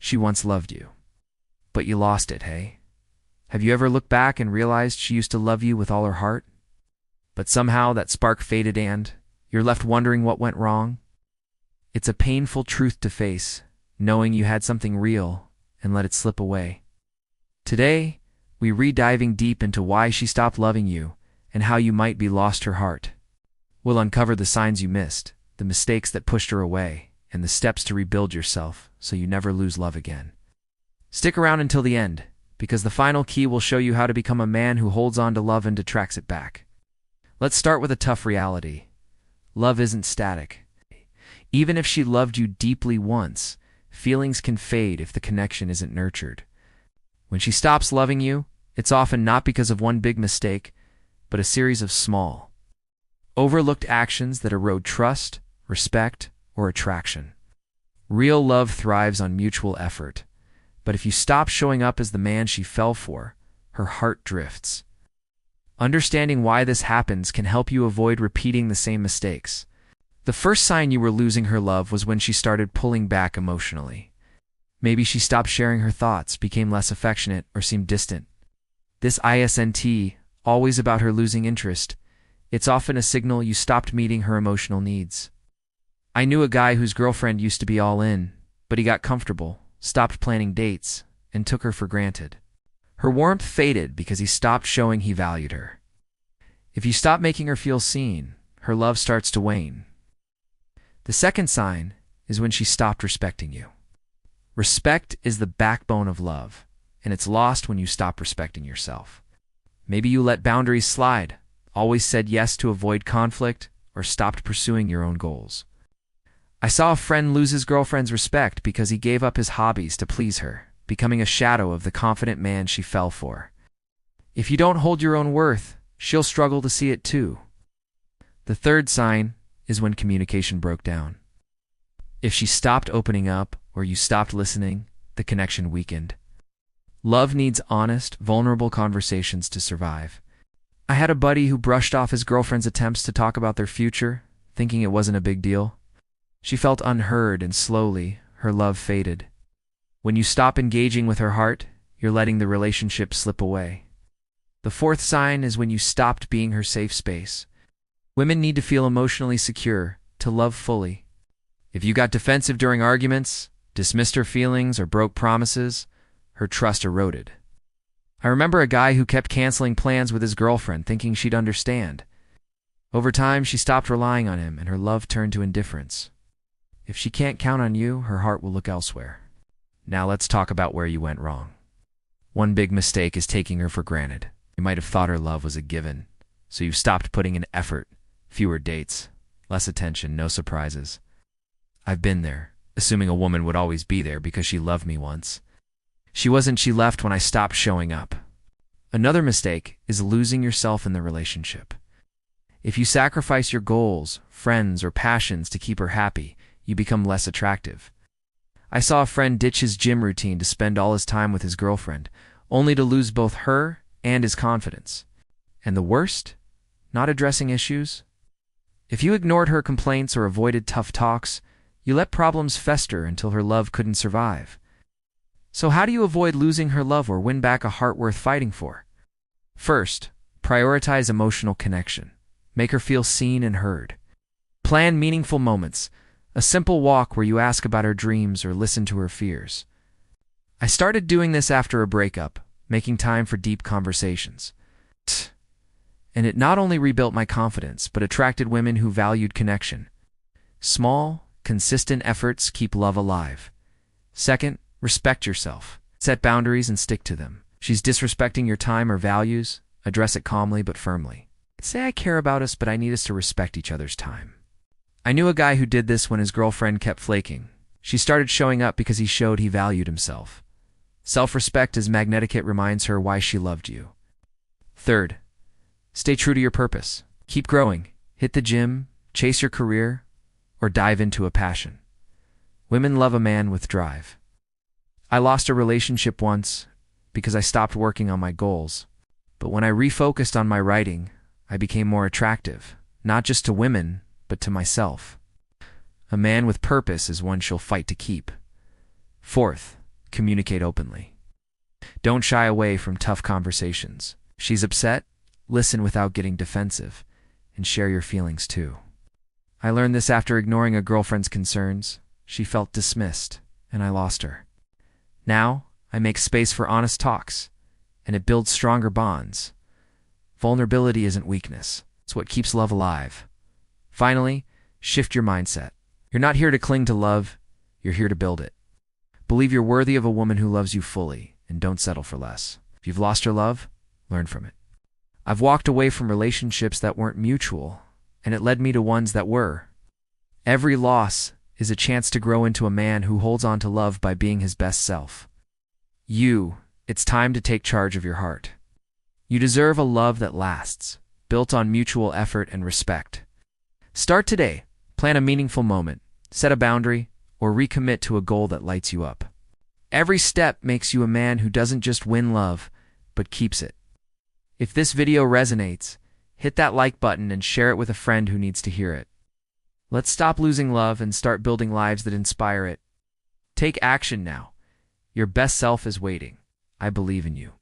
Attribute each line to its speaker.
Speaker 1: she once loved you. But you lost it, hey? Have you ever looked back and realized she used to love you with all her heart? But somehow that spark faded and you're left wondering what went wrong? It's a painful truth to face, knowing you had something real and let it slip away. Today, we re-diving deep into why she stopped loving you and how you might be lost her heart. We'll uncover the signs you missed, the mistakes that pushed her away, and the steps to rebuild yourself so you never lose love again. Stick around until the end, because the final key will show you how to become a man who holds on to love and detracts it back. Let's start with a tough reality. Love isn't static. Even if she loved you deeply once, feelings can fade if the connection isn't nurtured. When she stops loving you, it's often not because of one big mistake, but a series of small, overlooked actions that erode trust, respect, or attraction. Real love thrives on mutual effort, but if you stop showing up as the man she fell for, her heart drifts. Understanding why this happens can help you avoid repeating the same mistakes. The first sign you were losing her love was when she started pulling back emotionally. Maybe she stopped sharing her thoughts, became less affectionate, or seemed distant. This isn't always about her losing interest. It's often a signal you stopped meeting her emotional needs. I knew a guy whose girlfriend used to be all in, but he got comfortable, stopped planning dates, and took her for granted. Her warmth faded because he stopped showing he valued her. If you stop making her feel seen, her love starts to wane. The second sign is when she stopped respecting you. Respect is the backbone of love, and it's lost when you stop respecting yourself. Maybe you let boundaries slide, always said yes to avoid conflict, or stopped pursuing your own goals. I saw a friend lose his girlfriend's respect because he gave up his hobbies to please her, becoming a shadow of the confident man she fell for. If you don't hold your own worth, she'll struggle to see it too. The third sign is when communication broke down. If she stopped opening up or you stopped listening, the connection weakened. Love needs honest, vulnerable conversations to survive. I had a buddy who brushed off his girlfriend's attempts to talk about their future, thinking it wasn't a big deal. She felt unheard, and slowly, her love faded. When you stop engaging with her heart, you're letting the relationship slip away. The fourth sign is when you stopped being her safe space. Women need to feel emotionally secure to love fully. If you got defensive during arguments, dismissed her feelings, or broke promises, her trust eroded. I remember a guy who kept canceling plans with his girlfriend, thinking she'd understand. Over time, she stopped relying on him, and her love turned to indifference. If she can't count on you, her heart will look elsewhere. Now let's talk about where you went wrong. One big mistake is taking her for granted. You might have thought her love was a given, so you stopped putting in effort, fewer dates, less attention, no surprises. I've been there, assuming a woman would always be there because she loved me once. She wasn't. She left when I stopped showing up. Another mistake is losing yourself in the relationship. If you sacrifice your goals, friends, or passions to keep her happy, you become less attractive. I saw a friend ditch his gym routine to spend all his time with his girlfriend, only to lose both her and his confidence. And the worst? Not addressing issues? If you ignored her complaints or avoided tough talks, you let problems fester until her love couldn't survive. So how do you avoid losing her love or win back a heart worth fighting for? First, prioritize emotional connection. Make her feel seen and heard. Plan meaningful moments, a simple walk where you ask about her dreams or listen to her fears. I started doing this after a breakup, making time for deep conversations. And it not only rebuilt my confidence, but attracted women who valued connection. Small, consistent efforts keep love alive. Second, respect yourself. Set boundaries and stick to them. If she's disrespecting your time or values, address it calmly but firmly. Say, I care about us, but I need us to respect each other's time. I knew a guy who did this when his girlfriend kept flaking. She started showing up because he showed he valued himself. Self-respect as magnetic reminds her why she loved you. Third, stay true to your purpose. Keep growing. Hit the gym, chase your career, or dive into a passion. Women love a man with drive. I lost a relationship once because I stopped working on my goals. But when I refocused on my writing, I became more attractive, not just to women, but to myself. A man with purpose is one she'll fight to keep. Fourth, Communicate openly. Don't shy away from tough conversations. She's upset? Listen without getting defensive, and share your feelings too. I learned this after ignoring a girlfriend's concerns. She felt dismissed, and I lost her. Now, I make space for honest talks, and it builds stronger bonds. Vulnerability isn't weakness. It's what keeps love alive. Finally, shift your mindset. You're not here to cling to love. You're here to build it. Believe you're worthy of a woman who loves you fully, and don't settle for less. If you've lost your love, learn from it. I've walked away from relationships that weren't mutual, and it led me to ones that were. Every loss is a chance to grow into a man who holds on to love by being his best self. It's time to take charge of your heart. You deserve a love that lasts, built on mutual effort and respect. Start today. Plan a meaningful moment, set a boundary, or recommit to a goal that lights you up. Every step makes you a man who doesn't just win love, but keeps it. If this video resonates, hit that like button and share it with a friend who needs to hear it. Let's stop losing love and start building lives that inspire it. Take action now. Your best self is waiting. I believe in you.